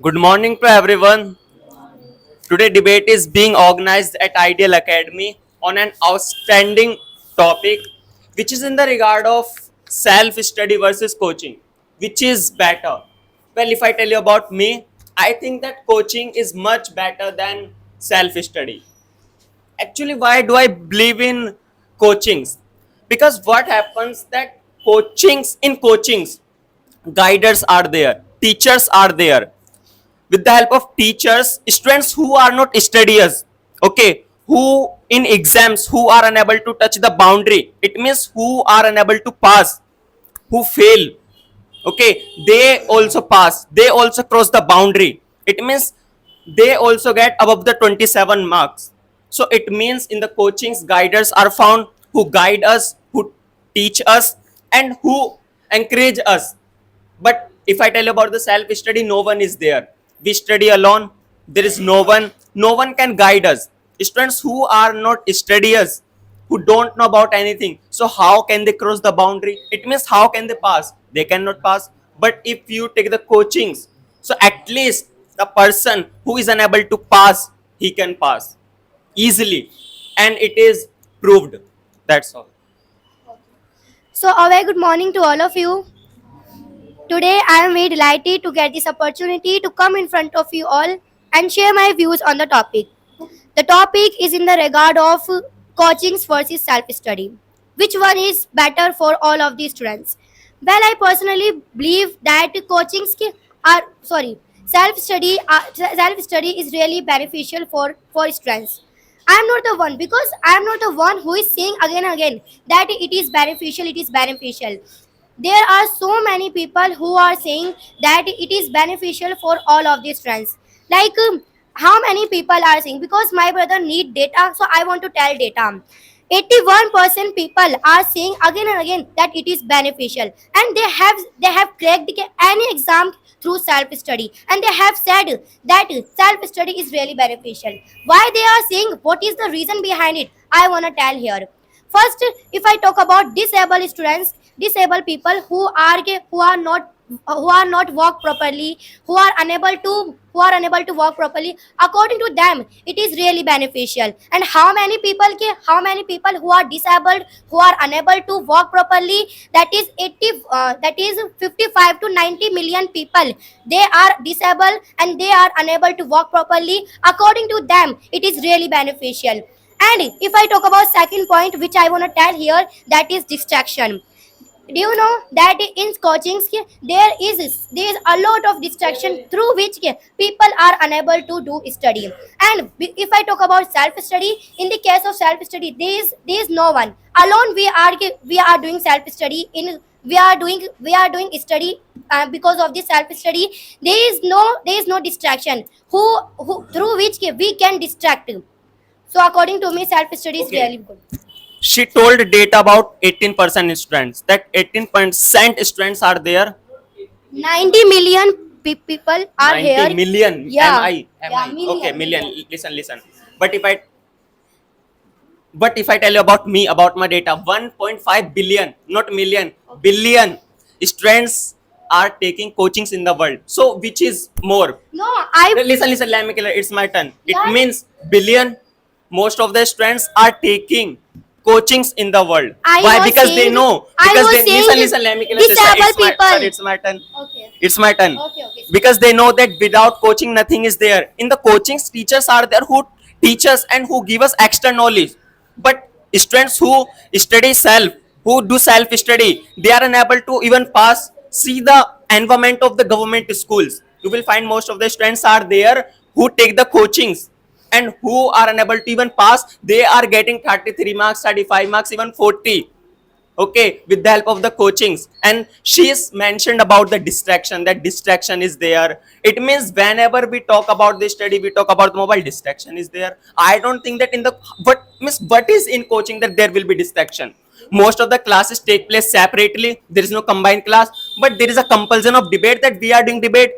Good morning to everyone. Today debate is being organized at Ideal Academy on an outstanding topic which is in the regard of self-study versus coaching. Which is better? Well, if I tell you about me, I think that coaching is much better than self-study. Actually, why do I believe in coachings? Because what happens that coachings, guiders are there, teachers are there. With the help of teachers, students who are not studiers, okay, who in exams who are unable to touch the boundary, it means who are unable to pass, who fail, okay, they also pass, they also cross the boundary, it means they also get above the 27 marks. So it means in the coachings, guiders are found who guide us, who teach us, and who encourage us. But if I tell you about the self study, no one is there. We study alone. There is no one. No one can guide us. Students who are not studiers, who don't know about anything, so how can they cross the boundary? It means how can they pass? They cannot pass. But if you take the coachings, so at least the person who is unable to pass, he can pass easily, and it is proved. That's all. So, a very good morning to all of you. Today, I am very delighted to get this opportunity to come in front of you all and share my views on the topic. The topic is in the regard of coachings versus self-study. Which one is better for all of these students? Well, I personally believe that self-study is really beneficial for students. I am not the one because I am not the one who is saying again and again that it is beneficial. It is beneficial. There are so many people who are saying that it is beneficial for all of these trends, like how many people are saying because my brother need data, so I want to tell data. 81% people are saying again and again that it is beneficial, and they have cracked any exam through self study, and they have said that self study is really beneficial. Why they are saying, what is the reason behind it, I want to tell here. First, if I talk about disabled students, disabled people who are not walk properly, who are unable to walk properly, according to them it is really beneficial. And how many people who are disabled, who are unable to walk properly, that is 55 to 90 million people, they are disabled and they are unable to walk properly, according to them it is really beneficial. And if I talk about second point which I want to tell here, that is distraction. Do you know that in coachings there is a lot of distraction through which people are unable to do study. And if I talk about self study, in the case of self study, there is no one alone. We are doing self study in we are doing study. Because of this self study, there is no distraction who through which we can distract. So according to me, self study is Okay. really good. She told data about 18% students, that 18% students are there. 90 million people are 90 here. million. Yeah, Am I yeah, okay? million, Million. million. Listen. but if i but if I tell you about me, about my data, 1.5 billion, not million, billion students are taking coachings in the world. So which is more? No, I. Listen, let me clear. It's my turn. It Yeah. means billion. Most of the students are taking coachings in the world. I Why? was Because they saying. know. I Because was they saying listen. Let me clear, sister. disabled It's my people. sorry. It's my turn. Okay. It's my turn. Okay. Because they know that without coaching, nothing is there. In the coachings, teachers are there who teach us and who give us extra knowledge. But students who study self, who do self study, they are unable to even pass. See the environment of the government schools. You will find most of the students are there who take the coachings and who are unable to even pass. They are getting 33 marks, 35 marks, even 40, okay, with the help of the coachings. And she is mentioned about the distraction, that distraction is there. It means whenever we talk about this study, we talk about mobile, distraction is there. I don't think that in the what is in coaching that there will be distraction. Most of the classes take place separately, there is no combined class, but there is a compulsion of debate, that we are doing debate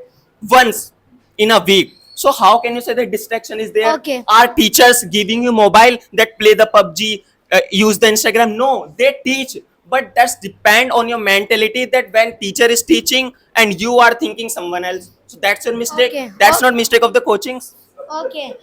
once in a week. So how can you say that distraction is there? Okay. Are teachers giving you mobile that play the PUBG, use the Instagram? No, they teach, but that's depend on your mentality, that when teacher is teaching and you are thinking someone else. So that's your mistake. Okay. That's not mistake of the coachings. Okay.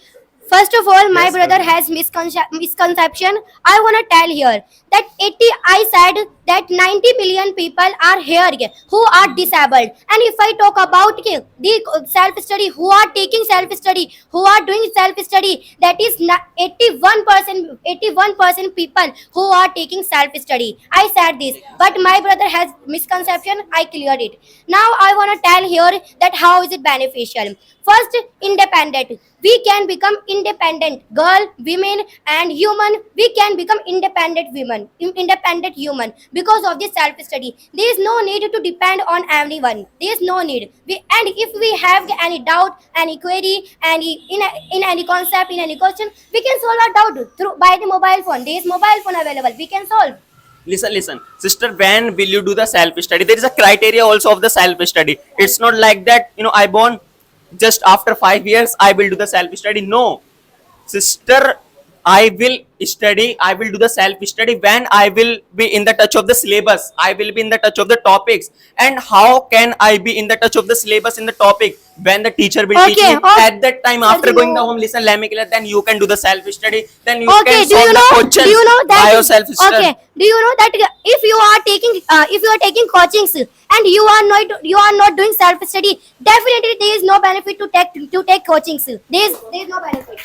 First of all, my Yes, brother has misconception. I wanna tell here that 80. I said that 90 million people are here who are disabled. And if I talk about the self study, who are taking self study, who are doing self study, that is 81%. 81% people who are taking self study. I said this, but my brother has misconception. I cleared it. Now I wanna tell here that how is it beneficial. First, independent. We can become independent. Girl, women, and human. We can become independent women, independent human because of this self study. There is no need to depend on anyone. There is no need. And if we have any doubt, any query, in any concept, in any question, we can solve our doubt through by the mobile phone. There is mobile phone available. We can solve. Listen, sister, when will you do the self study? There is a criteria also of the self study. It's not like that, I born just after 5 years I will do the self study. No, sister, I will study, I will do the self study when I will be in the touch of the syllabus, I will be in the touch of the topics. And how can I be in the touch of the syllabus in the topic when the teacher will teach Okay. me Oh, at that time? sir, After going the home, listen, let me clear, then you can do the self study, then you can okay. Do you solve the know? Do questions you know that? by yourself, sister. Okay. Do you know that if you are taking coachings and you are not doing self study, definitely there is no benefit to take coachings. There is no benefit.